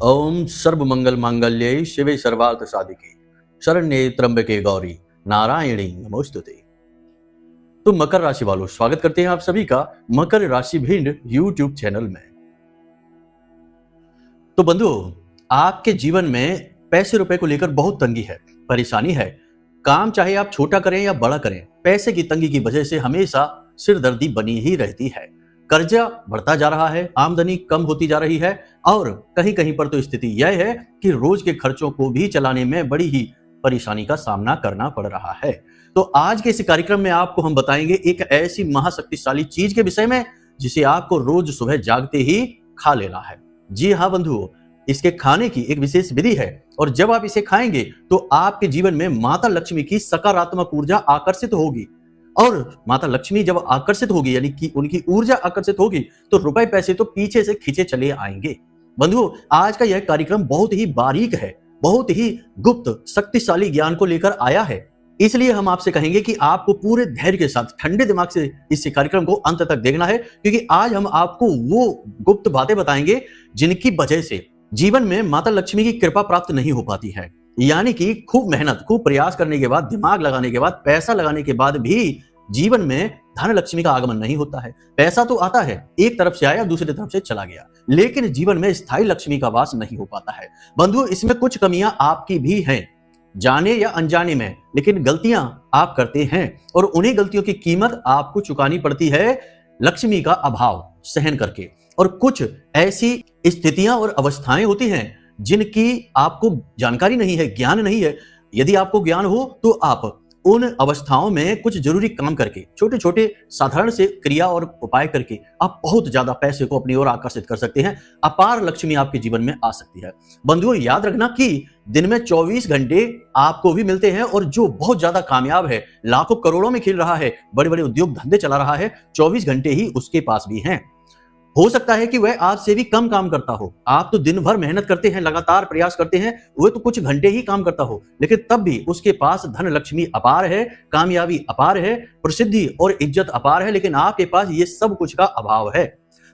ओम सर्वमंगल मांगल्ये शिवे सर्वार्थ साधिके शरण्ये त्र्यंबके गौरी नारायणी नमोस्तुते। तो मकर राशि वालों, स्वागत करते हैं आप सभी का मकर राशि भिंड यूट्यूब चैनल में। तो बंधुओं, आपके जीवन में पैसे रुपए को लेकर बहुत तंगी है, परेशानी है। काम चाहे आप छोटा करें या बड़ा करें, पैसे की तंगी की वजह से हमेशा सिरदर्दी बनी ही रहती है। कर्जा बढ़ता जा रहा है, आमदनी कम होती जा रही है और कहीं कहीं पर तो स्थिति यह है कि रोज के खर्चों को भी चलाने में बड़ी ही परेशानी का सामना करना पड़ रहा है। तो आज के इस कार्यक्रम में आपको हम बताएंगे एक ऐसी महाशक्तिशाली चीज के विषय में जिसे आपको रोज सुबह जागते ही खा लेना है। जी हाँ बंधुओं, इसके खाने की एक विशेष विधि है और जब आप इसे खाएंगे तो आपके जीवन में माता लक्ष्मी की सकारात्मक ऊर्जा आकर्षित होगी और माता लक्ष्मी जब आकर्षित होगी यानी कि उनकी ऊर्जा आकर्षित होगी तो रुपए पैसे तो पीछे से खींचे चले आएंगे। बंधुओं, आज का यह कार्यक्रम बहुत ही बारीक है, बहुत ही गुप्त शक्तिशाली ज्ञान को लेकर आया है। इसलिए हम आपसे कहेंगे कि आपको पूरे धैर्य के साथ ठंडे दिमाग से इस कार्यक्रम को अंत तक देखना है, क्योंकि आज हम आपको वो गुप्त बातें बताएंगे जिनकी वजह से जीवन में माता लक्ष्मी की कृपा प्राप्त नहीं हो पाती है। यानी कि खूब मेहनत, खूब प्रयास करने के बाद, दिमाग लगाने के बाद, पैसा लगाने के बाद भी जीवन में धन लक्ष्मी का आगमन नहीं होता है। पैसा तो आता है, एक तरफ से आया दूसरी तरफ से चला गया, लेकिन जीवन में स्थायी लक्ष्मी का वास नहीं हो पाता है। बंधुओं, इसमें कुछ कमियां आपकी भी हैं, जाने या अनजाने में, लेकिन गलतियां आप करते हैं और उन्हीं गलतियों की कीमत आपको चुकानी पड़ती है लक्ष्मी का अभाव सहन करके। और कुछ ऐसी स्थितियां और अवस्थाएं होती हैं जिनकी आपको जानकारी नहीं है, ज्ञान नहीं है। यदि आपको ज्ञान हो तो आप उन अवस्थाओं में कुछ जरूरी काम करके, छोटे छोटे साधारण से क्रिया और उपाय करके आप बहुत ज्यादा पैसे को अपनी ओर आकर्षित कर सकते हैं। अपार लक्ष्मी आपके जीवन में आ सकती है। बंधुओं, याद रखना कि दिन में 24 घंटे आपको भी मिलते हैं और जो बहुत ज्यादा कामयाब है, लाखों करोड़ों में खेल रहा है, बड़े बड़े उद्योग धंधे चला रहा है, 24 घंटे ही उसके पास भी हैं। हो सकता है कि वह आपसे भी कम काम करता हो। आप तो दिन भर मेहनत करते हैं, लगातार प्रयास करते हैं, वह तो कुछ घंटे ही काम करता हो, लेकिन तब भी उसके पास धन लक्ष्मी अपार है, कामयाबी अपार है, प्रसिद्धि और इज्जत अपार है, लेकिन आपके पास ये सब कुछ का अभाव है।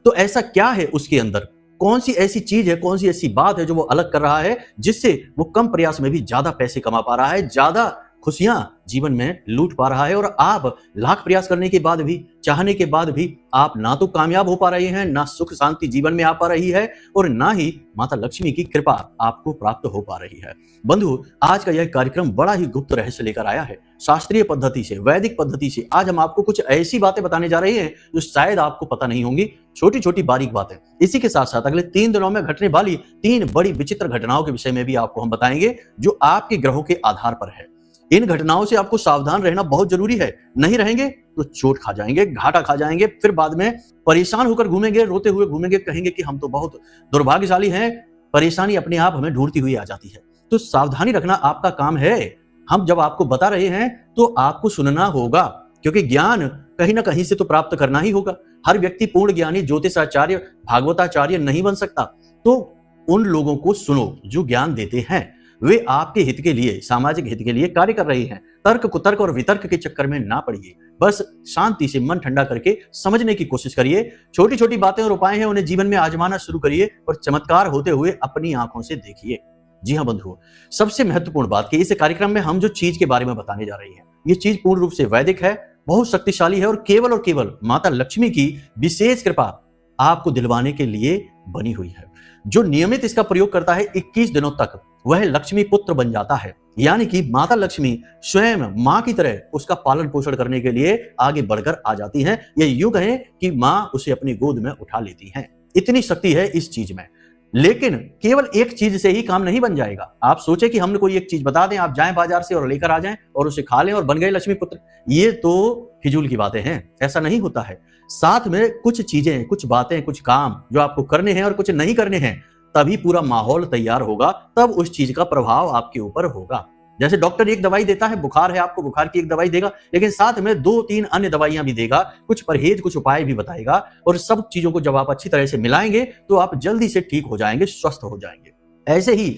तो ऐसा क्या है उसके अंदर? कौन सी ऐसी चीज है, कौन सी ऐसी बात है जो वो अलग कर रहा है, जिससे वो कम प्रयास में भी ज्यादा पैसे कमा पा रहा है, ज्यादा खुशियां जीवन में लूट पा रहा है और आप लाख प्रयास करने के बाद भी, चाहने के बाद भी आप ना तो कामयाब हो पा रहे हैं, ना सुख शांति जीवन में आ पा रही है और ना ही माता लक्ष्मी की कृपा आपको प्राप्त हो पा रही है। बंधु, आज का यह कार्यक्रम बड़ा ही गुप्त रहस्य लेकर आया है। शास्त्रीय पद्धति से, वैदिक पद्धति से आज हम आपको कुछ ऐसी बातें बताने जा रहे हैं जो शायद आपको पता नहीं होंगी, छोटी छोटी बारीक बातें। इसी के साथ साथ अगले 3 दिनों में घटने वाली 3 बड़ी विचित्र घटनाओं के विषय में भी आपको हम बताएंगे जो आपके ग्रहों के आधार पर है। इन घटनाओं से आपको सावधान रहना बहुत जरूरी है, नहीं रहेंगे तो चोट खा जाएंगे, घाटा खा जाएंगे, फिर बाद में परेशान होकर घूमेंगे, रोते हुए घूमेंगे, कहेंगे कि हम तो बहुत दुर्भाग्यशाली हैं। परेशानी अपने आप हमें ढूंढती हुई आ जाती है। तो सावधानी रखना आपका काम है। हम जब आपको बता रहे हैं तो आपको सुनना होगा, क्योंकि ज्ञान कहीं ना कहीं से तो प्राप्त करना ही होगा। हर व्यक्ति पूर्ण ज्ञानी, ज्योतिषाचार्य, भागवताचार्य नहीं बन सकता। तो उन लोगों को सुनो जो ज्ञान देते हैं, वे आपके हित के लिए, सामाजिक हित के लिए कार्य कर रहे हैं। तर्क कुतर्क और वितर्क के चक्कर में ना पड़िए, बस शांति से मन ठंडा करके समझने की कोशिश करिए। छोटी छोटी बातें और उपाय हैं, उन्हें जीवन में आजमाना शुरू करिए और चमत्कार होते हुए अपनी आंखों से देखिए। जी हाँ बंधुओं, सबसे महत्वपूर्ण बात कि इस कार्यक्रम में हम जो चीज के बारे में बताने जा रहे हैं, ये चीज पूर्ण रूप से वैदिक है, बहुत शक्तिशाली है और केवल माता लक्ष्मी की विशेष कृपा आपको दिलवाने के लिए बनी हुई है। जो नियमित इसका प्रयोग करता है 21 दिनों तक, वह लक्ष्मी पुत्र बन जाता है। यानी कि माता लक्ष्मी स्वयं मां की तरह उसका पालन पोषण करने के लिए आगे बढ़कर आ जाती हैं। ये यूं कहें कि मां उसे अपनी गोद में उठा लेती हैं। इतनी शक्ति है इस चीज में। लेकिन केवल एक चीज से ही काम नहीं बन जाएगा। आप सोचे कि हमने कोई एक चीज बता दें, आप जाएं बाजार से और लेकर आ जाएं और उसे खा लें और बन गए लक्ष्मी पुत्र, ये तो फिजूल की बातें हैं। ऐसा नहीं होता है। साथ में कुछ चीजें, कुछ बातें, कुछ काम जो आपको करने हैं और कुछ नहीं करने हैं, तभी पूरा माहौल तैयार होगा, तब उस चीज का प्रभाव आपके ऊपर होगा। जैसे डॉक्टर एक दवाई देता है, बुखार है आपको, बुखार की एक दवाई देगा, लेकिन साथ में 2-3 अन्य दवाइयां भी देगा, कुछ परहेज, कुछ उपाय भी बताएगा और सब चीजों को जब आप अच्छी तरह से मिलाएंगे तो आप जल्दी से ठीक हो जाएंगे, स्वस्थ हो जाएंगे। ऐसे ही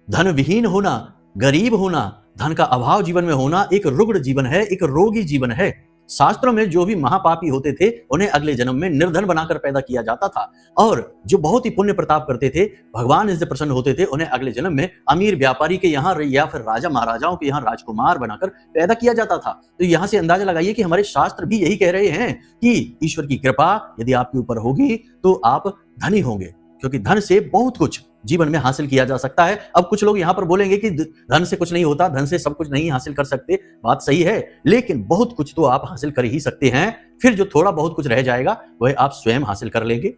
धन विहीन होना, गरीब होना, धन का अभाव जीवन में होना एक रुग्ण जीवन है, एक रोगी जीवन है। शास्त्रों में जो भी महापापी होते थे उन्हें अगले जन्म में निर्धन बनाकर पैदा किया जाता था, और जो बहुत ही पुण्य प्रताप करते थे, भगवान इनसे प्रसन्न होते थे, उन्हें अगले जन्म में अमीर व्यापारी के यहाँ या फिर राजा महाराजाओं के यहाँ राजकुमार बनाकर पैदा किया जाता था। तो यहाँ से अंदाजा लगाइए कि हमारे शास्त्र भी यही कह रहे हैं कि ईश्वर की कृपा यदि आपके ऊपर होगी तो आप धनी होंगे, क्योंकि धन से बहुत कुछ जीवन में हासिल किया जा सकता है। अब कुछ लोग यहाँ पर बोलेंगे कि धन से कुछ नहीं होता, धन से सब कुछ नहीं हासिल कर सकते। बात सही है, लेकिन बहुत कुछ तो आप हासिल कर ही सकते हैं। फिर जो थोड़ा बहुत कुछ रह जाएगा वह आप स्वयं हासिल कर लेंगे,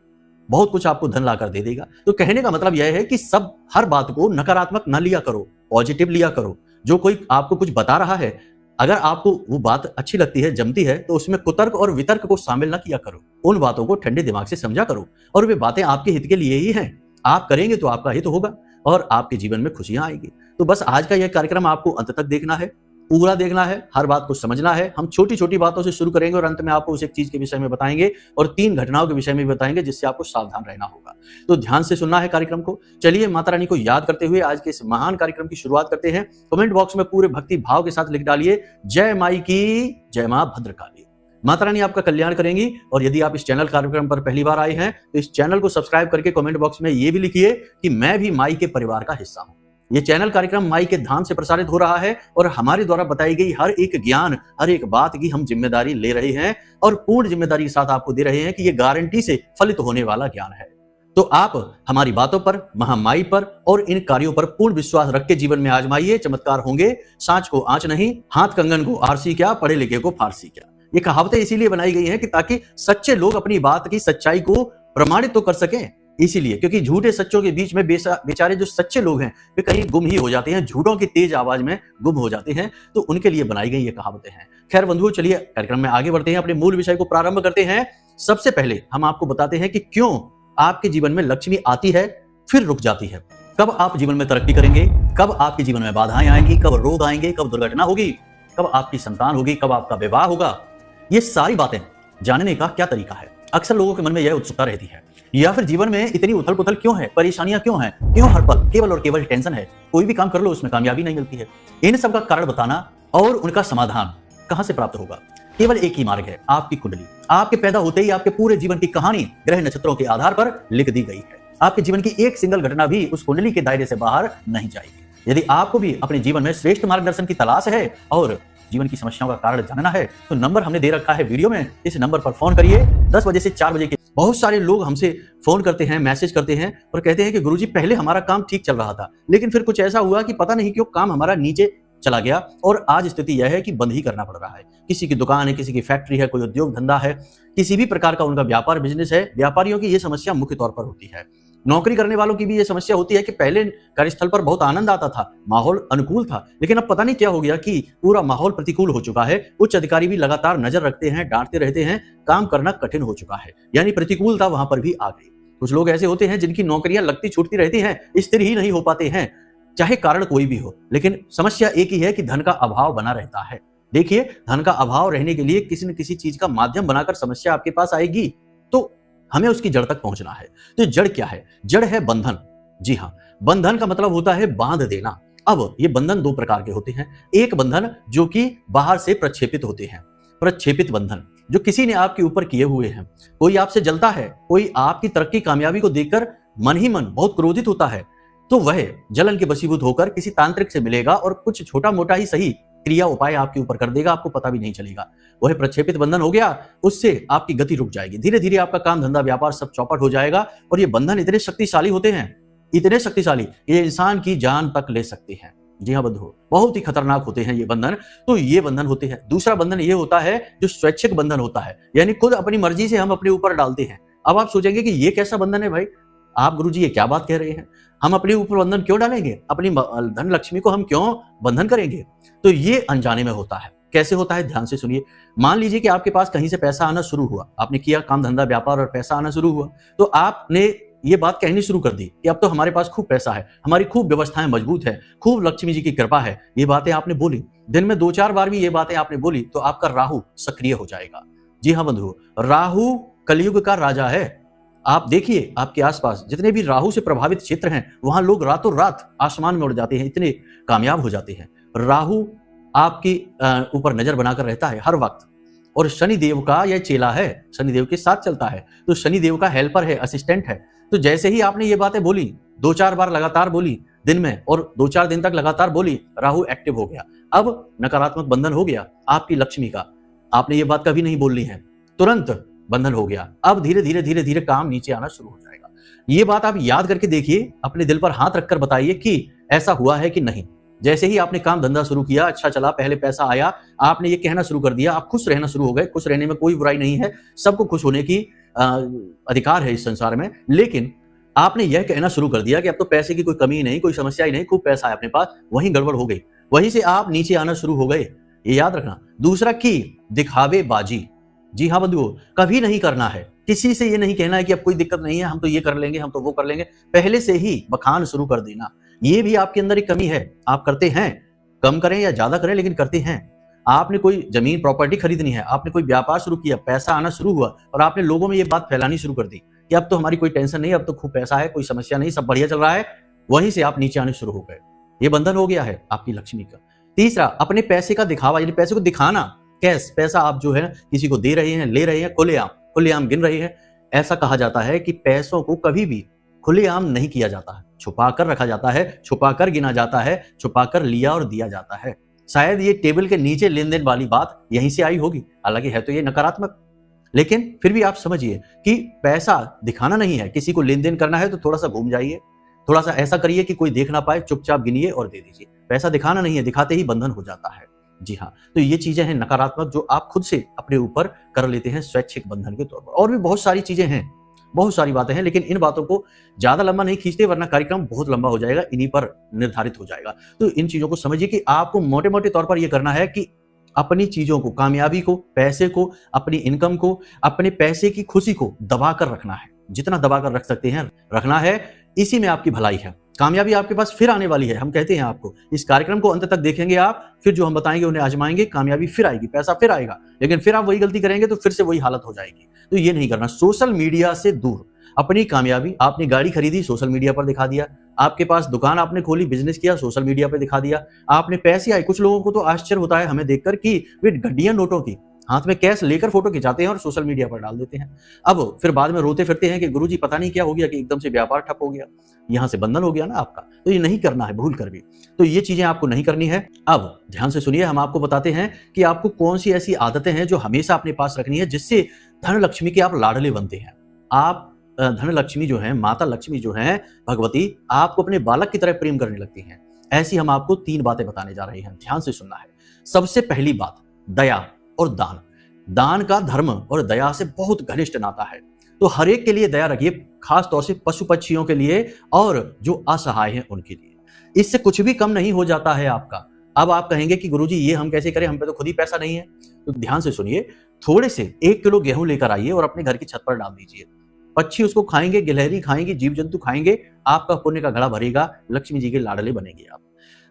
बहुत कुछ आपको धन लाकर दे देगा। तो कहने का मतलब यह है कि सब हर बात को नकारात्मक न लिया करो, पॉजिटिव लिया करो। जो कोई आपको कुछ बता रहा है, अगर आपको वो बात अच्छी लगती है, जमती है, तो उसमें कुतर्क और वितर्क को शामिल न किया करो। उन बातों को ठंडे दिमाग से समझा करो, और वे बातें आपके हित के लिए ही हैं। आप करेंगे तो आपका हित होगा और आपके जीवन में खुशियां आएगी। तो बस आज का यह कार्यक्रम आपको अंत तक देखना है, पूरा देखना है, हर बात को समझना है। हम छोटी छोटी बातों से शुरू करेंगे और अंत में आपको उस एक चीज के विषय में बताएंगे और 3 घटनाओं के विषय में भी बताएंगे जिससे आपको सावधान रहना होगा। तो ध्यान से सुनना है कार्यक्रम को। चलिए माता रानी को याद करते हुए आज के इस महान कार्यक्रम की शुरुआत करते हैं। कमेंट बॉक्स में पूरे भक्ति भाव के साथ लिख डालिए, जय माई की, जय मां भद्रकाली। माता रानी आपका कल्याण करेंगी। और यदि आप इस चैनल कार्यक्रम पर पहली बार आए हैं तो इस चैनल को सब्सक्राइब करके कमेंट बॉक्स में ये भी लिखिए कि मैं भी माई के परिवार का हिस्सा हूं। ये चैनल कार्यक्रम माई के धाम से प्रसारित हो रहा है और हमारे द्वारा बताई गई हर एक ज्ञान, हर एक बात की हम जिम्मेदारी ले रहे हैं और पूर्ण जिम्मेदारी के साथ आपको दे रहे हैं कि ये गारंटी से फलित होने वाला ज्ञान है। तो आप हमारी बातों पर, महामाई पर और इन कार्यों पर पूर्ण विश्वास रख के जीवन में आजमाइए, चमत्कार होंगे। सांच को आंच नहीं, हाथ कंगन को आरसी क्या, पढ़े लिखे को फारसी क्या। ये कहावतें इसीलिए बनाई गई हैं कि ताकि सच्चे लोग अपनी बात की सच्चाई को प्रमाणित तो कर सकें। इसीलिए, क्योंकि झूठे सच्चों के बीच में बेचारे जो सच्चे लोग हैं वे कहीं गुम ही हो जाते हैं, झूठों की तेज आवाज में गुम हो जाते हैं। तो उनके लिए बनाई गई ये कहावतें हैं। खैर बंधुओं, चलिए कार्यक्रम में आगे बढ़ते हैं, अपने मूल विषय को प्रारंभ करते हैं। सबसे पहले हम आपको बताते हैं कि क्यों आपके जीवन में लक्ष्मी आती है फिर रुक जाती है। कब आप जीवन में तरक्की करेंगे, कब आपके जीवन में बाधाएं आएंगी, कब रोग आएंगे, कब दुर्घटना होगी, कब आपकी संतान होगी, कब आपका विवाह होगा, ये सारी बातें जानने का क्या तरीका है। अक्सर लोगों के मन में यह उत्सुकता रहती है। या फिर जीवन में इतनी उथल पुथल क्यों है, परेशानियां क्यों हैं, क्यों हर पल केवल और केवल टेंशन है, कोई भी काम कर लो उसमें कामयाबी नहीं मिलती है। इन सब का कारण बताना और उनका समाधान कहां से प्राप्त होगा, केवल एक ही मार्ग है, आपकी कुंडली। आपके पैदा होते ही आपके पूरे जीवन की कहानी ग्रह नक्षत्रों के आधार पर लिख दी गई है। आपके जीवन की एक सिंगल घटना भी उस कुंडली के दायरे से बाहर नहीं जाएगी। यदि आपको भी अपने जीवन में श्रेष्ठ मार्गदर्शन की तलाश है और जीवन की समस्याओं का कारण जानना है तो नंबर हमने दे रखा है वीडियो में, इस नंबर पर फोन करिए 10 बजे से 4 बजे के। बहुत सारे लोग हमसे फोन करते हैं, मैसेज करते हैं और कहते हैं कि गुरुजी पहले हमारा काम ठीक चल रहा था, लेकिन फिर कुछ ऐसा हुआ कि पता नहीं क्यों काम हमारा नीचे चला गया और आज स्थिति यह है कि बंद ही करना पड़ रहा है। किसी की दुकान है, किसी की फैक्ट्री है, कोई उद्योग धंधा है, किसी भी प्रकार का उनका व्यापार बिजनेस है। व्यापारियों की यह समस्या मुख्य तौर पर होती है। नौकरी करने वालों की भी यह समस्या होती है कि पहले कार्यस्थल पर बहुत आनंद आता था, माहौल अनुकूल था, लेकिन अब पता नहीं क्या हो गया कि पूरा माहौल प्रतिकूल हो चुका है। उच्च अधिकारी भी लगातार नजर रखते हैं, डांटते रहते हैं, काम करना कठिन हो चुका है, यानी प्रतिकूलता वहां पर भी आ गई। कुछ लोग ऐसे होते हैं जिनकी नौकरियां लगती छूटती रहती हैं, स्थिर ही नहीं हो पाते हैं, चाहे कारण कोई भी हो, लेकिन समस्या एक ही है कि धन का अभाव बना रहता है। देखिए, धन का अभाव रहने के लिए किसी न किसी चीज का माध्यम बनाकर समस्या आपके पास आएगी, तो हमें उसकी जड़ तक पहुंचना है। तो जड़ क्या है? जड़ है बंधन। जी हाँ, बंधन का मतलब होता है बांध देना। अब ये बंधन 2 प्रकार के होते हैं। एक बंधन जो कि बाहर से प्रक्षेपित होते हैं, प्रक्षेपित बंधन जो किसी ने आपके ऊपर किए हुए हैं। कोई आपसे जलता है, कोई आपकी तरक्की कामयाबी को देखकर मन ही मन बहुत क्रोधित होता है, तो वह जलन के वशीभूत होकर किसी तांत्रिक से मिलेगा और कुछ छोटा मोटा ही सही क्रिया उपाय आपके ऊपर कर देगा, आपको पता भी नहीं चलेगा। वह प्रक्षेपित बंधन हो गया, उससे आपकी गति रुक जाएगी, धीरे धीरे आपका काम धंधा व्यापार सब चौपट हो जाएगा। और ये बंधन इतने शक्तिशाली होते हैं, इतने शक्तिशाली, ये इंसान की जान तक ले सकते हैं। जी हाँ बंधुओं, बहुत ही खतरनाक होते हैं ये बंधन। तो ये बंधन होते हैं। दूसरा बंधन ये होता है जो स्वैच्छिक बंधन होता है, यानी खुद अपनी मर्जी से हम अपने ऊपर डालते हैं। अब आप सोचेंगे कि ये कैसा बंधन है भाई, आप गुरुजी ये क्या बात कह रहे हैं, हम अपने ऊपर बंधन क्यों डालेंगे, अपनी धन लक्ष्मी को हम क्यों बंधन करेंगे? तो ये अनजाने में होता है। कैसे होता है, ध्यान से सुनिए। मान लीजिए कि आपके पास कहीं से पैसा आना शुरू हुआ, आपने किया काम धंधा व्यापार और पैसा आना शुरू हुआ, तो आपने ये बात कहनी शुरू कर दी कि अब तो हमारे पास खूब पैसा है, हमारी खूब व्यवस्थाएं मजबूत है, खूब लक्ष्मी जी की कृपा है। ये बातें आपने बोली, दिन में 2-4 बार भी ये बातें आपने बोली, तो आपका राहु सक्रिय हो जाएगा। जी हाँ बंधुओं, राहु कलयुग का राजा है। आप देखिए आपके आसपास जितने भी राहु से प्रभावित क्षेत्र हैं, वहां लोग रातों रात आसमान में उड़ जाते हैं, इतने कामयाब हो जाते हैं। राहु आपकी ऊपर नजर बनाकर रहता है हर वक्त। और शनिदेव का यह चेला है, शनिदेव के साथ चलता है, तो शनिदेव का हेल्पर है, असिस्टेंट है। तो जैसे ही आपने ये बातें बोली, 2-4 बार लगातार बोली दिन में और 2-4 दिन तक लगातार बोली, राहु एक्टिव हो गया। अब नकारात्मक बंधन हो गया आपकी लक्ष्मी का। आपने ये बात कभी नहीं बोलनी है, तुरंत बंधन हो गया। अब धीरे धीरे धीरे धीरे काम नीचे आना शुरू हो जाएगा। ये बात आप याद करके देखिए, अपने दिल पर हाथ रखकर बताइए कि ऐसा हुआ है कि नहीं। जैसे ही आपने काम धंधा शुरू किया, अच्छा चला, पहले पैसा आया, आपने ये कहना शुरू कर दिया, आप खुश रहना शुरू हो गए। खुश रहने में कोई बुराई नहीं है, सबको खुश होने की अधिकार है इस संसार में। लेकिन आपने यह कहना शुरू कर दिया कि अब तो पैसे की कोई कमी नहीं, कोई समस्या ही नहीं, खूब पैसा है अपने पास, वहीं गड़बड़ हो गई। वहीं से आप नीचे आना शुरू हो गए, ये याद रखना। दूसरा की दिखावेबाजी, जी हाँ बंधुओं, कभी नहीं करना है। किसी से ये नहीं कहना है कि अब कोई दिक्कत नहीं है, हम तो ये कर लेंगे, हम तो वो कर लेंगे। पहले से ही बखान शुरू कर देना, ये भी आपके अंदर एक कमी है। आप करते हैं, कम करें या ज्यादा करें, लेकिन करते हैं। आपने कोई जमीन प्रॉपर्टी खरीदनी है, आपने कोई व्यापार शुरू किया, पैसा आना शुरू हुआ और आपने लोगों में ये बात फैलानी शुरू कर दी कि अब तो हमारी कोई टेंशन नहीं, अब तो खूब पैसा है, कोई समस्या नहीं, सब बढ़िया चल रहा है। वहीं से आप नीचे आने शुरू हो गए। ये बंधन हो गया है आपकी लक्ष्मी का। तीसरा, अपने पैसे का दिखावा, यानी पैसे को दिखाना। कैश पैसा आप जो है किसी को दे रहे हैं, ले रहे हैं, खुलेआम गिन रहे हैं। ऐसा कहा जाता है कि पैसों को कभी भी खुलेआम नहीं किया जाता है, छुपा कर रखा जाता है, छुपा कर गिना जाता है, छुपा कर लिया और दिया जाता है। शायद ये टेबल के नीचे लेन देन वाली बात यहीं से आई होगी, हालांकि है तो ये नकारात्मक, लेकिन फिर भी आप समझिए कि पैसा दिखाना नहीं है। किसी को लेन देन करना है तो थोड़ा सा घूम जाइए, थोड़ा सा ऐसा करिए कि कोई देख ना पाए, चुपचाप गिनिए और दे दीजिए। पैसा दिखाना नहीं है, दिखाते ही बंधन हो जाता है। जी हाँ, तो ये चीजें हैं नकारात्मक, जो आप खुद से अपने ऊपर कर लेते हैं स्वैच्छिक बंधन के तौर पर। और भी बहुत सारी चीजें हैं, बहुत सारी बातें हैं, लेकिन इन बातों को ज्यादा लंबा नहीं खींचते, वरना कार्यक्रम बहुत लंबा हो जाएगा, इन्हीं पर निर्धारित हो जाएगा। तो इन चीजों को समझिए कि आपको मोटे मोटे तौर पर यह करना है कि अपनी चीजों को, कामयाबी को, पैसे को, अपनी इनकम को, अपने पैसे की खुशी को दबा कर रखना है। जितना दबा कर रख सकते हैं रखना है, इसी में आपकी भलाई है। कामयाबी आपके पास फिर आने वाली है। हम कहते हैं आपको, इस कार्यक्रम को अंत तक देखेंगे आप, फिर जो हम बताएंगे उन्हें आजमाएंगे, कामयाबी फिर आएगी, पैसा फिर आएगा। लेकिन फिर आप वही गलती करेंगे तो फिर से वही हालत हो जाएगी। तो ये नहीं करना। सोशल मीडिया से दूर। अपनी कामयाबी, आपने गाड़ी खरीदी, सोशल मीडिया पर दिखा दिया। आपके पास दुकान आपने खोली, बिजनेस किया, सोशल मीडिया पर दिखा दिया। आपने पैसे आए, कुछ लोगों को तो आश्चर्य होता है हमें देखकर कि वे गड्डियां नोटों की हाथ में कैश लेकर फोटो खिंचाते हैं और सोशल मीडिया पर डाल देते हैं। अब फिर बाद में रोते फिरते हैं कि गुरुजी पता नहीं क्या हो गया कि एकदम से व्यापार ठप हो गया, यहां से बंधन हो गया ना आपका। तो ये नहीं करना है भूल कर भी। तो ये चीजें आपको नहीं करनी है। अब ध्यान से सुनिए, हम आपको बताते हैं कि आपको कौन सी ऐसी आदतें हैं जो हमेशा अपने पास रखनी है, जिससे धन लक्ष्मी के आप लाडले बनते हैं। आप धन लक्ष्मी जो है, माता लक्ष्मी जो है, भगवती आपको अपने बालक की तरह प्रेम करने लगती हैं। ऐसी हम आपको 3 बातें बताने जा रहे हैं, ध्यान से सुनना है। सबसे पहली बात, दया और दान। दान का धर्म और दया से बहुत घनिष्ठ नाता है। तो हर एक के लिए दया रखिए, खास तौर से पशु पक्षियों के लिए और जो असहाय हैं उनके लिए। इससे कुछ भी कम नहीं हो जाता है आपका। अब आप कहेंगे कि गुरुजी ये हम कैसे करें, हम पे तो खुद ही पैसा नहीं है। तो ध्यान से सुनिए, थोड़े से 1 किलो गेहूं लेकर आइए और अपने घर की छत पर डाल दीजिए। पक्षी उसको खाएंगे, गिलहरी खाएंगी, जीव जंतु खाएंगे, आपका पुण्य का घड़ा भरेगा, लक्ष्मी जी के लाडले बनेंगे आप।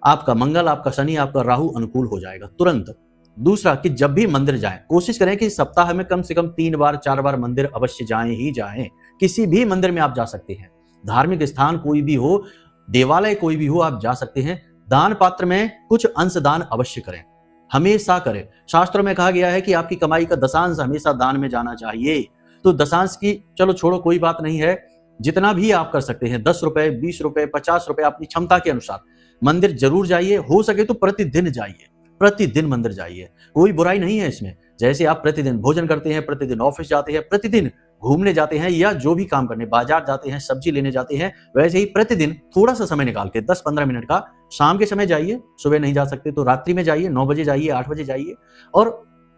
आपका मंगल, आपका शनि, आपका राहु अनुकूल हो जाएगा तुरंत। दूसरा कि जब भी मंदिर जाएं, कोशिश करें कि सप्ताह में कम से कम 3 बार 4 बार मंदिर अवश्य जाएं ही जाएं। किसी भी मंदिर में आप जा सकते हैं, धार्मिक स्थान कोई भी हो, देवालय कोई भी हो, आप जा सकते हैं। दान पात्र में कुछ अंश दान अवश्य करें, हमेशा करें। शास्त्रों में कहा गया है कि आपकी कमाई का दशांश हमेशा दान में जाना चाहिए। तो दशांश की चलो छोड़ो, कोई बात नहीं है, जितना भी आप कर सकते हैं, 10 रुपए, 20 रुपए, 50 रुपए, अपनी क्षमता के अनुसार मंदिर जरूर जाइए। हो सके तो प्रतिदिन जाइए, प्रतिदिन मंदिर जाइए, कोई बुराई नहीं है इसमें। जैसे आप प्रतिदिन भोजन करते हैं, प्रतिदिन ऑफिस जाते हैं, प्रतिदिन घूमने जाते हैं, या जो भी काम करने बाजार जाते हैं, सब्जी लेने जाते हैं, वैसे ही प्रतिदिन थोड़ा सा समय निकाल के 10-15 मिनट का शाम के समय जाइए। सुबह नहीं जा सकते तो रात्रि में जाइए, 9 बजे जाइए, 8 बजे जाइए और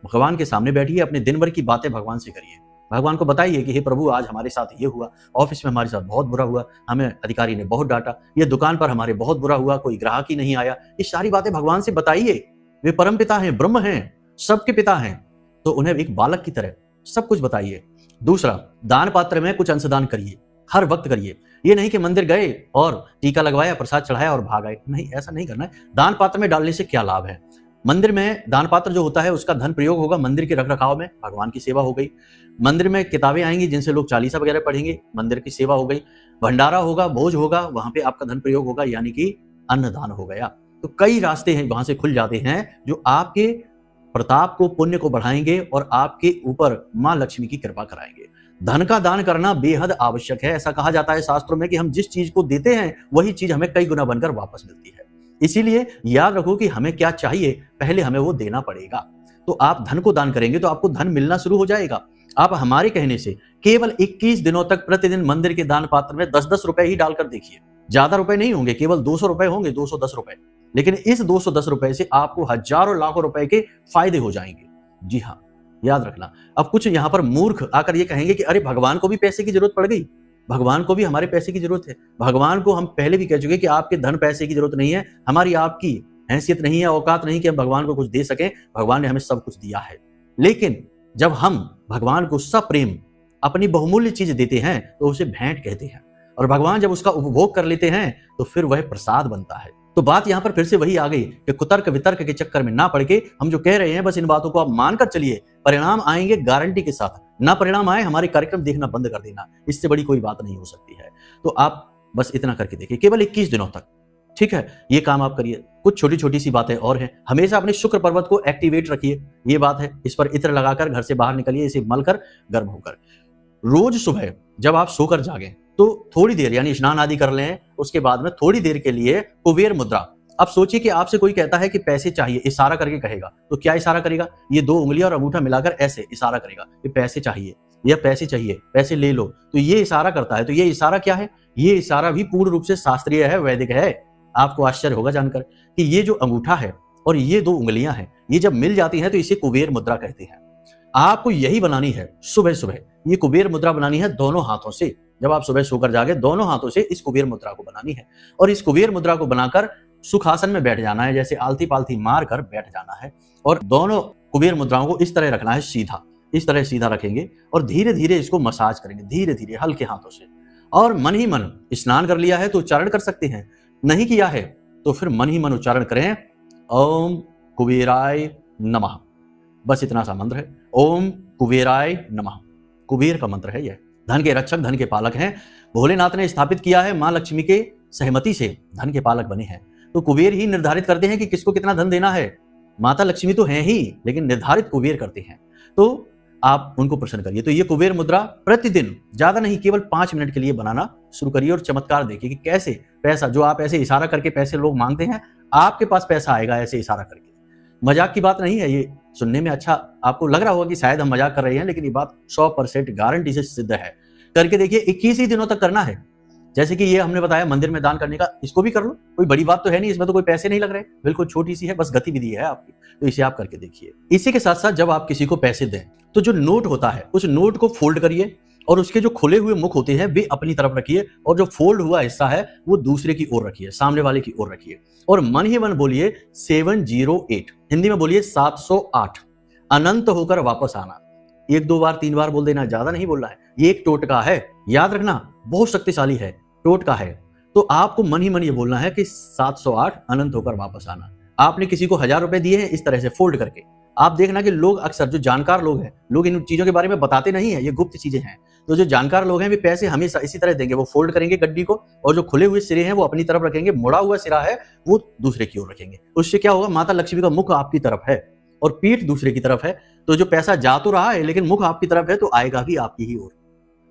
भगवान के सामने बैठिए। अपने दिन भर की बातें भगवान से करिए, भगवान को बताइए कि हे प्रभु, आज हमारे साथ ये हुआ, ऑफिस में हमारे साथ बहुत बुरा हुआ, हमें अधिकारी ने बहुत डांटा, ये दुकान पर हमारे बहुत बुरा हुआ, कोई ग्राहक ही नहीं आया। ये सारी बातें भगवान से बताइए। वे परम पिता हैं, ब्रह्म हैं, सबके पिता हैं, तो उन्हें एक बालक की तरह सब कुछ बताइए। दूसरा, दान पात्र में कुछ अंशदान करिए, हर वक्त करिए। ये नहीं कि मंदिर गए और टीका लगवाया, प्रसाद चढ़ाया और भाग आए, नहीं, ऐसा नहीं करना है। दान पात्र में डालने से क्या लाभ है? मंदिर में दान पात्र जो होता है उसका धन प्रयोग होगा मंदिर के रखरखाव में, भगवान की सेवा हो गई। मंदिर में किताबें आएंगी जिनसे लोग चालीसा वगैरह पढ़ेंगे, मंदिर की सेवा हो गई। भंडारा होगा, भोज होगा, वहां पे आपका धन प्रयोग होगा, यानी कि अन्नदान हो गया। तो कई रास्ते हैं वहां से खुल जाते हैं जो आपके प्रताप को, पुण्य को बढ़ाएंगे और आपके ऊपर मां लक्ष्मी की कृपा कराएंगे। धन का दान करना बेहद आवश्यक है। ऐसा कहा जाता है शास्त्रों में कि हम जिस चीज को देते हैं वही चीज हमें कई गुना बनकर वापस मिलती है। इसीलिए याद रखो कि हमें क्या चाहिए, पहले हमें वो देना पड़ेगा। तो आप धन को दान करेंगे तो आपको धन मिलना शुरू हो जाएगा। आप हमारे कहने से केवल 21 दिनों तक प्रतिदिन मंदिर के दान पात्र में 10-10 रुपए ही डालकर देखिए। ज्यादा रुपए नहीं होंगे, केवल 200 रुपए होंगे, 210 रुपए। लेकिन इस 210 रुपए से आपको हजारों लाखों रुपए के फायदे हो जाएंगे। जी हाँ, याद रखना। अब कुछ यहाँ पर मूर्ख आकर ये कहेंगे कि अरे भगवान को भी पैसे की जरूरत पड़ गई, भगवान को भी हमारे पैसे की जरूरत है। भगवान को हम पहले भी कह चुके कि आपके धन पैसे की जरूरत नहीं है, हमारी आपकी हैसियत नहीं है, औकात नहीं कि हम भगवान को कुछ दे सकें। भगवान ने हमें सब कुछ दिया है। लेकिन जब हम भगवान को सप्रेम अपनी बहुमूल्य चीज देते हैं तो उसे भेंट कहते हैं, और भगवान जब उसका उपभोग कर लेते हैं तो फिर वह प्रसाद बनता है। तो बात यहां पर फिर से वही आ गई कि कुतर्क वितर्क के चक्कर में ना पड़ के हम जो कह रहे हैं बस इन बातों को आप मानकर चलिए, परिणाम आएंगे गारंटी के साथ। ना परिणाम आए, हमारे कार्यक्रम देखना बंद कर देना, इससे बड़ी कोई बात नहीं हो सकती है। तो आप बस इतना करके देखिए, केवल 21 दिनों तक, ठीक है, ये काम आप करिए। कुछ छोटी छोटी सी बातें और हैं। हमेशा अपने शुक्र पर्वत को एक्टिवेट रखिए, ये बात है। इस पर इत्र लगाकर घर से बाहर निकलिए, इसे मलकर गर्म होकर। रोज सुबह जब आप सोकर जागें तो थोड़ी देर यानी स्नान आदि कर लें, उसके बाद में थोड़ी देर के लिए कुबेर मुद्रा। अब सोचिए कि आपसे कोई कहता है कि पैसे चाहिए, इशारा करके कहेगा, तो क्या इशारा करेगा? ये 2 उंगलियां और अंगूठा मिलाकर ऐसे इशारा करेगा कि पैसे चाहिए या पैसे चाहिए, पैसे ले लो। तो ये इशारा करता है। तो ये इशारा क्या है? ये इशारा भी पूर्ण रूप से शास्त्रीय है, वैदिक है। आपको आश्चर्य होगा जानकर कि ये जो अंगूठा है और ये 2 उंगलियां हैं, ये जब मिल जाती हैं तो इसे कुबेर मुद्रा कहते हैं। आपको यही बनानी है सुबह सुबह, ये कुबेर मुद्रा बनानी है दोनों हाथों से। जब आप सुबह सोकर जागे, दोनों हाथों से इस कुबेर मुद्रा को बनानी है, और इस कुबेर मुद्रा को बनाकर सुखासन में बैठ जाना है, जैसे आलती पालती मार कर बैठ जाना है, और दोनों कुबेर मुद्राओं को इस तरह रखना है सीधा। इस तरह सीधा रखेंगे और धीरे धीरे इसको मसाज करेंगे, धीरे धीरे हल्के हाथों से। और मन ही मन, स्नान कर लिया है तो उच्चारण कर सकते हैं, नहीं किया है तो फिर मन ही मन उच्चारण करें, ओम कुबेराय नमः। बस इतना सा मंत्र है, ओम कुबेराय नमः। कुबेर का मंत्र है यह। धन के रक्षक, धन के पालक हैं। भोलेनाथ ने स्थापित किया है, मां लक्ष्मी के सहमति से धन के पालक बने हैं। तो कुबेर ही निर्धारित करते हैं कि किसको कितना धन देना है। माता लक्ष्मी तो हैं ही, लेकिन निर्धारित कुबेर करते हैं। तो आप उनको प्रसन्न करिए। तो ये कुबेर मुद्रा प्रतिदिन, ज्यादा नहीं, केवल 5 मिनट के लिए बनाना शुरू करिए, और चमत्कार देखिए कि कैसे पैसा, जो आप ऐसे इशारा करके पैसे लोग मांगते हैं, आपके पास पैसा आएगा ऐसे इशारा करके। मजाक की बात नहीं है ये। सुनने में अच्छा आपको लग रहा होगा कि शायद हम मजाक कर रहे हैं, लेकिन ये बात 100% गारंटी से सिद्ध है। करके देखिए, 21 ही दिनों तक करना है। जैसे कि ये हमने बताया मंदिर में दान करने का, इसको भी कर लो, कोई बड़ी बात तो है नहीं, इसमें तो कोई पैसे नहीं लग रहे, बिल्कुल छोटी सी है, बस गतिविधि है आपकी। तो इसे आप करके देखिए। इसी के साथ साथ जब आप किसी को पैसे दें तो जो नोट होता है उस नोट को फोल्ड करिए, और उसके जो खुले हुए मुख होते हैं वे अपनी तरफ रखिए, और जो फोल्ड हुआ हिस्सा है वो दूसरे की ओर रखिए, सामने वाले की ओर रखिए, और मन ही मन बोलिए 708, हिंदी में बोलिए 708, अनंत होकर वापस आना। 1-2 बार 3 बार बोल देना, ज्यादा नहीं बोलना है। ये एक टोटका है, याद रखना, बहुत शक्तिशाली है, टोटका है। तो आपको मन ही मन ये बोलना है कि 708 अनंत होकर वापस आना। आपने किसी को 1000 रुपए दिए हैं इस तरह से फोल्ड करके। आप देखना कि लोग अक्सर, जो जानकार लोग हैं, लोग इन चीजों के बारे में बताते नहीं है, ये गुप्त चीजें हैं। तो जो जानकार लोग हैं वे पैसे हमेशा इसी तरह देंगे, वो फोल्ड करेंगे गड्डी को, और जो खुले हुए सिरे हैं वो अपनी तरफ रखेंगे, मुड़ा हुआ सिरा है वो दूसरे की ओर रखेंगे। उससे क्या होगा, माता लक्ष्मी का मुख आपकी तरफ है और पीठ दूसरे की तरफ है, तो जो पैसा जा तो रहा है लेकिन मुख आपकी तरफ है, तो आएगा भी आपकी ही ओर।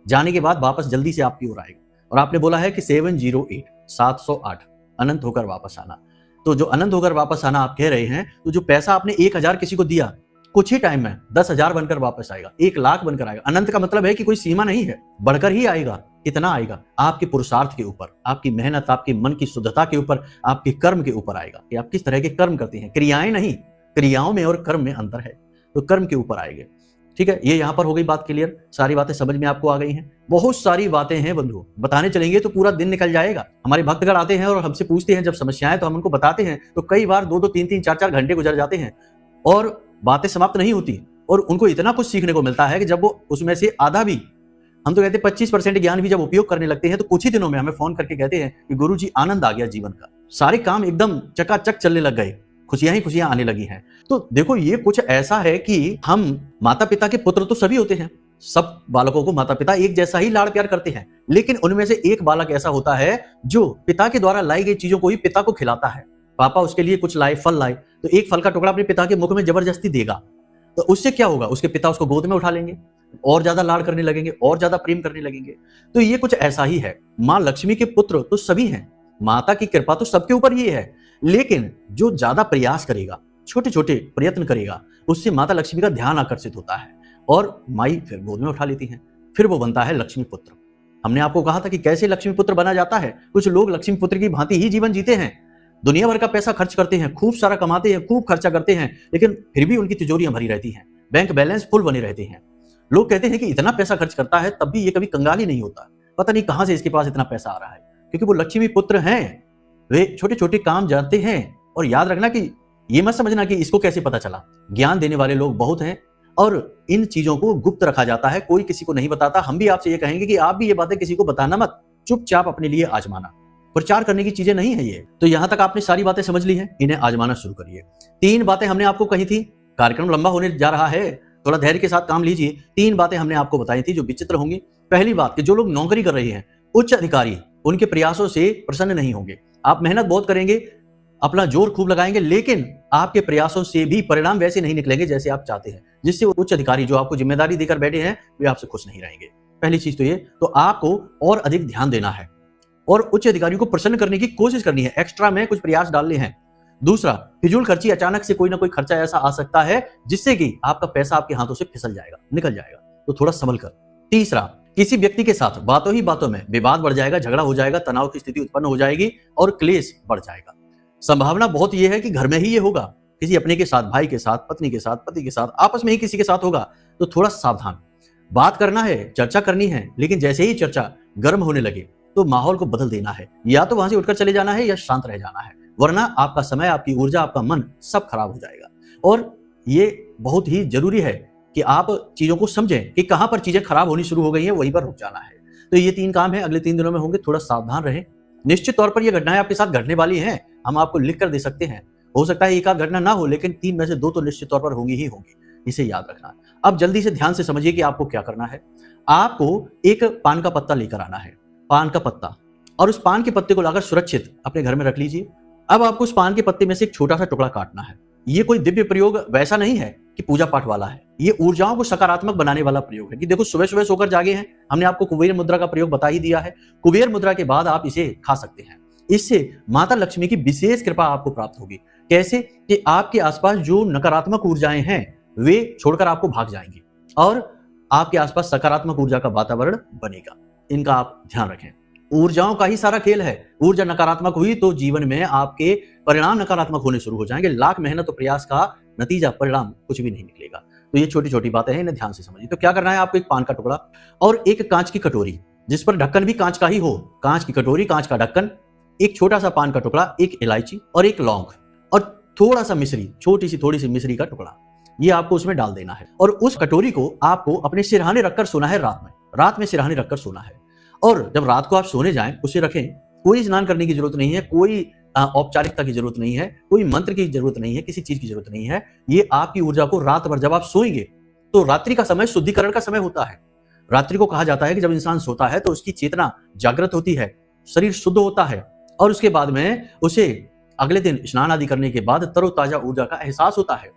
जाने के बाद वापस जल्दी से आपकी ओर आएगा। और आपने बोला है कि 708, 708 अनंत होकर वापस आना। तो जो अनंत होकर वापस आना आप कह रहे हैं, तो जो पैसा आपने 1000 किसी को दिया, कुछ ही टाइम में 10,000 बनकर वापस आएगा, 1 लाख बनकर आएगा। अनंत का मतलब है कि कोई सीमा नहीं है, बढ़कर ही आएगा। कितना आएगा? आपके पुरुषार्थ के ऊपर, आपकी मेहनत, आपकी मन की शुद्धता के ऊपर, आपके कर्म के ऊपर आएगा कि आप किस तरह के कर्म करते हैं। क्रियाएं नहीं, क्रियाओं में और कर्म में अंतर है, तो कर्म के ऊपर आएंगे। ठीक है, ये यहां पर हो गई बात क्लियर। सारी बातें समझ में आपको आ गई हैं। बहुत सारी बातें हैं बंधु, बताने चलेंगे तो पूरा दिन निकल जाएगा। हमारे भक्तगण आते हैं और हमसे पूछते हैं जब समस्याएं, तो हम उनको बताते हैं, तो कई बार 2-2, 3-3, 4-4 घंटे गुजर जाते हैं और बातें समाप्त नहीं होती, और उनको इतना कुछ सीखने को मिलता है कि जब वो उसमें से आधा भी, हम तो कहते हैं 25% ज्ञान भी जब उपयोग करने लगते हैं, तो कुछ ही दिनों में हमें फोन करके कहते हैं कि गुरु जी आनंद आ गया जीवन का, सारे काम एकदम चकाचक चलने लग गए, खुशियां ही खुशियां आने लगी हैं। तो देखो, ये कुछ ऐसा है कि हम माता पिता के पुत्र तो सभी होते हैं, सब बालकों को माता पिता एक जैसा ही लाड़ प्यार करते हैं, लेकिन उनमें से एक बालक ऐसा होता है जो पिता के द्वारा लाई गई चीजों को ही पिता को खिलाता है। पापा उसके लिए कुछ लाए, फल लाए, तो एक फल का टुकड़ा अपने पिता के मुख में जबरदस्ती देगा, तो उससे क्या होगा, उसके पिता उसको गोद में उठा लेंगे और ज्यादा लाड करने लगेंगे और ज्यादा प्रेम करने लगेंगे। तो ये कुछ ऐसा ही है। माँ लक्ष्मी के पुत्र तो सभी हैं, माता की कृपा तो सबके ऊपर ही है, लेकिन जो ज्यादा प्रयास करेगा, छोटे छोटे प्रयत्न करेगा, उससे माता लक्ष्मी का ध्यान आकर्षित होता है और माई फिर गोद में उठा लेती हैं, फिर वो बनता है लक्ष्मी पुत्र। हमने आपको कहा था कि कैसे लक्ष्मी पुत्र बना जाता है। कुछ लोग लक्ष्मी पुत्र की भांति ही जीवन जीते हैं, दुनिया भर का पैसा खर्च करते हैं, खूब सारा कमाते हैं, खूब खर्चा करते हैं, लेकिन फिर भी उनकी तिजोरियां भरी रहती हैं, बैंक बैलेंस फुल बने रहते हैं। लोग कहते हैं कि इतना पैसा खर्च करता है तब भी ये कभी कंगाल ही नहीं होता, पता नहीं कहां से इसके पास इतना पैसा आ रहा है, क्योंकि वो लक्ष्मी पुत्र हैं। वे छोटे छोटे काम जानते हैं। और याद रखना कि ये मत समझना कि इसको कैसे पता चला, ज्ञान देने वाले लोग बहुत हैं और इन चीजों को गुप्त रखा जाता है, कोई किसी को नहीं बताता। हम भी आपसे ये कहेंगे कि आप भी ये बातें किसी को बताना मत, चुपचाप अपने लिए आजमाना, प्रचार करने की चीजें नहीं है ये। तो यहां तक आपने सारी बातें समझ ली हैं, इन्हें आजमाना शुरू करिए। 3 बातें हमने आपको कही थी, कार्यक्रम लंबा होने जा रहा है, थोड़ा धैर्य के साथ काम लीजिए। 3 बातें हमने आपको बताई थी जो विचित्र होंगी। पहली बात कि जो लोग नौकरी कर रहे हैं, उच्च अधिकारी उनके प्रयासों से प्रसन्न नहीं होंगे। आप मेहनत बहुत करेंगे, अपना जोर खूब लगाएंगे, लेकिन आपके प्रयासों से भी परिणाम वैसे नहीं निकलेंगे जैसे आप चाहते हैं, जिससे उच्च अधिकारी जो आपको जिम्मेदारी देकर बैठे हैं वे आपसे खुश नहीं रहेंगे। पहली चीज तो ये, तो आपको और अधिक ध्यान देना है और उच्च अधिकारियों को प्रसन्न करने की कोशिश करनी है, एक्स्ट्रा में कुछ प्रयास डालने हैं। दूसरा, फिजूल खर्ची, अचानक से कोई ना कोई खर्चा ऐसा आ सकता है जिससे कि आपका पैसा आपके हाथों से फिसल जाएगा, निकल जाएगा, तो थोड़ा संभल कर। तीसरा, किसी व्यक्ति के साथ बातों ही बातों में विवाद बढ़ जाएगा, झगड़ा हो जाएगा, तनाव की स्थिति उत्पन्न हो जाएगी और क्लेश बढ़ जाएगा। संभावना बहुत यह है कि घर में ही ये होगा, किसी अपने के साथ, भाई के साथ, पत्नी के साथ, पति के साथ, आपस में ही किसी के साथ होगा, तो थोड़ा सावधान। बात करना है, चर्चा करनी है, लेकिन जैसे ही चर्चा गर्म होने लगे तो माहौल को बदल देना है, या तो वहां से उठकर चले जाना है या शांत रह जाना है, वरना आपका समय, आपकी ऊर्जा, आपका मन सब खराब हो जाएगा। और ये बहुत ही जरूरी है कि आप चीजों को समझें कि कहां पर चीजें खराब होनी शुरू हो गई हैं, वहीं पर रुक जाना है। तो ये 3 काम है, अगले 3 दिनों में होंगे, थोड़ा सावधान रहें। निश्चित तौर पर ये घटनाएं आपके साथ घटने वाली हैं, हम आपको लिख कर दे सकते हैं। हो सकता है एक आध घटना ना हो, लेकिन 3 में से 2 तो निश्चित तौर पर होंगी ही होंगी, इसे याद रखना। अब जल्दी से ध्यान से समझिए कि आपको क्या करना है। आपको एक पान का पत्ता लेकर आना है, पान का पत्ता, और उस पान के पत्ते को लाकर सुरक्षित अपने घर में रख लीजिए। अब आपको उस पान के पत्ते में से एक छोटा सा टुकड़ा काटना है। ये कोई दिव्य प्रयोग वैसा नहीं है कि पूजा पाठ वाला है, ये ऊर्जाओं को सकारात्मक बनाने वाला प्रयोग है। कि देखो, सुबह सुबह सोकर जागे हैं, हमने आपको कुबेर मुद्रा का प्रयोग बता ही दिया है। कुबेर मुद्रा के बाद आप इसे खा सकते हैं। इससे माता लक्ष्मी की विशेष कृपा आपको प्राप्त होगी। कैसे? कि आपके आसपास जो नकारात्मक ऊर्जाएं हैं वे छोड़कर आपको भाग जाएंगी और आपके आसपास सकारात्मक ऊर्जा का वातावरण बनेगा। इनका आप ध्यान रखें। ऊर्जाओं का ही सारा खेल है। ऊर्जा नकारात्मक हुई तो जीवन में आपके परिणाम नकारात्मक होने शुरू हो जाएंगे। लाख मेहनत और प्रयास का नतीजा, परिणाम कुछ भी नहीं निकलेगा। तो ये छोटी छोटी बातें हैं, इन्हें ध्यान से समझिए। तो क्या करना है आपको, एक पान का टुकड़ा और एक कांच की कटोरी जिस पर ढक्कन भी कांच का ही हो, कांच की कटोरी, कांच का ढक्कन, एक छोटा सा पान का टुकड़ा, एक इलायची और एक लौंग और थोड़ा सा मिश्री, छोटी सी थोड़ी सी मिश्री का टुकड़ा, ये आपको उसमें डाल देना है। और उस कटोरी को आपको अपने सिरहाने रखकर सोना है। रात में सिरहाने रखकर सोना है। और जब रात को आप सोने जाएं, उसे रखें। कोई स्नान करने की जरूरत नहीं है, कोई औपचारिकता की जरूरत नहीं है, कोई मंत्र की जरूरत नहीं है, किसी चीज की जरूरत नहीं है। ये आपकी ऊर्जा को रात भर, जब आप सोएंगे तो रात्रि का समय शुद्धिकरण का समय होता है। रात्रि को कहा जाता है कि जब इंसान सोता है तो उसकी चेतना जागृत होती है, शरीर शुद्ध होता है और उसके बाद में उसे अगले दिन स्नान आदि करने के बाद तरोताजा ऊर्जा का एहसास होता है।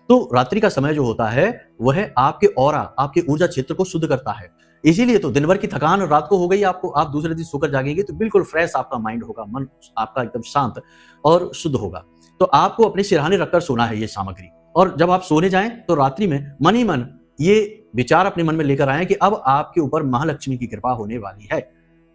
तो रात्रि का समय जो होता है वह आपके ऑरा, आपके ऊर्जा क्षेत्र को शुद्ध करता है। इसीलिए तो दिन भर की थकान रात को हो गई आपको, आप दूसरे दिन सोकर जागेंगे तो बिल्कुल फ्रेश आपका माइंड होगा, मन आपका एकदम शांत और शुद्ध होगा। तो आपको अपने सिरहाने रखकर सोना है ये सामग्री। और जब आप सोने जाएं तो रात्रि में मन ही मन ये विचार अपने मन में लेकर आए कि अब आपके ऊपर महालक्ष्मी की कृपा होने वाली है,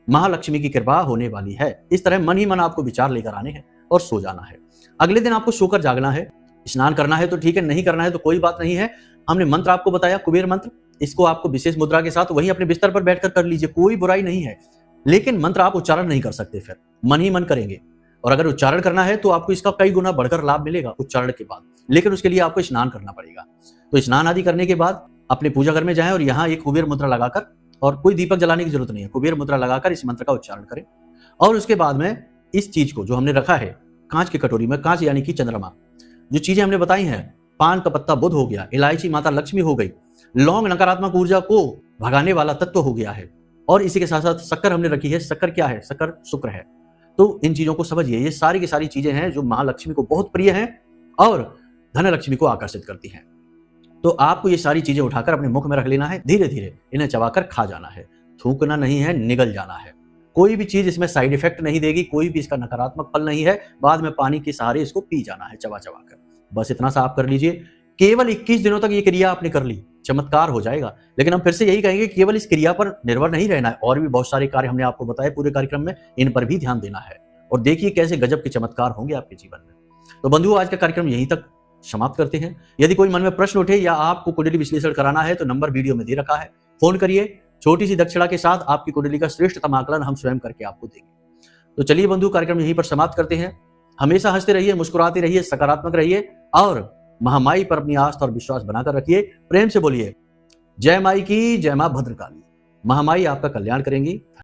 महालक्ष्मी की कृपा होने वाली है। इस तरह मन ही मन आपको विचार लेकर आने हैं और सो जाना है। अगले दिन आपको सोकर जागना है। स्नान करना है तो ठीक है, नहीं करना है तो कोई बात नहीं है। हमने मंत्र आपको बताया, कुबेर मंत्र, इसको आपको विशेष मुद्रा के साथ वहीं अपने बिस्तर पर बैठकर कर लीजिए, कोई बुराई नहीं है। लेकिन मंत्र आप उच्चारण नहीं कर सकते, फिर मन ही मन करेंगे। और अगर उच्चारण करना है तो आपको इसका कई गुना बढ़कर लाभ मिलेगा उच्चारण के बाद, लेकिन उसके लिए आपको स्नान करना पड़ेगा। तो स्नान आदि करने के बाद अपने पूजा घर में जाएं और यहाँ एक कुबेर मुद्रा लगाकर, और कोई दीपक जलाने की जरूरत नहीं है, कुबेर मुद्रा लगाकर इस मंत्र का उच्चारण करें। और उसके बाद में इस चीज को जो हमने रखा है कांच की कटोरी में, कांच यानी कि चंद्रमा, जो चीजें हमने बताई हैं, पान का पत्ता बुध हो गया, इलायची माता लक्ष्मी हो गई, लौंग नकारात्मक ऊर्जा को भगाने वाला तत्व हो गया है, और इसी के साथ साथ शक्कर हमने रखी है। शक्कर क्या है? शक्कर शुक्र है। तो इन चीजों को समझिए, ये सारी की सारी चीजें हैं जो महालक्ष्मी को बहुत प्रिय हैं और धनलक्ष्मी को आकर्षित करती हैं। तो आपको ये सारी चीजें उठाकर अपने मुख में रख लेना है, धीरे धीरे इन्हें चबाकर खा जाना है, थूकना नहीं है, निगल जाना है। कोई भी चीज इसमें साइड इफेक्ट नहीं देगी, कोई भी इसका नकारात्मक फल नहीं है। बाद में पानी के सहारे इसको पी जाना है चबा चबा कर। बस इतना सा आप कर लीजिए। केवल 21 दिनों तक ये क्रिया आपने कर ली, चमत्कार हो जाएगा। लेकिन हम फिर से यही कहेंगे कि केवल इस क्रिया पर निर्भर नहीं रहना है, और भी बहुत सारे कार्य हमने आपको बताए पूरे कार्यक्रम में, इन पर भी ध्यान देना है। और देखिए कैसे गजब के चमत्कार होंगे आपके जीवन में। तो बंधुओं, आज का कार्यक्रम यहीं तक समाप्त करते हैं। यदि कोई मन में प्रश्न उठे या आपको कुंडली विश्लेषण कराना है तो नंबर वीडियो में दे रखा है, फोन करिए। छोटी सी दक्षिणा के साथ आपकी कुंडली का श्रेष्ठतम आकलन हम स्वयं करके आपको देंगे। तो चलिए बंधु, कार्यक्रम यहीं पर समाप्त करते हैं। हमेशा हंसते रहिए, मुस्कुराते रहिए, सकारात्मक रहिए और महामाई पर अपनी आस्था और विश्वास बनाकर रखिए। प्रेम से बोलिए जय माई की, जय मां भद्रकाली। महामाई आपका कल्याण करेंगी।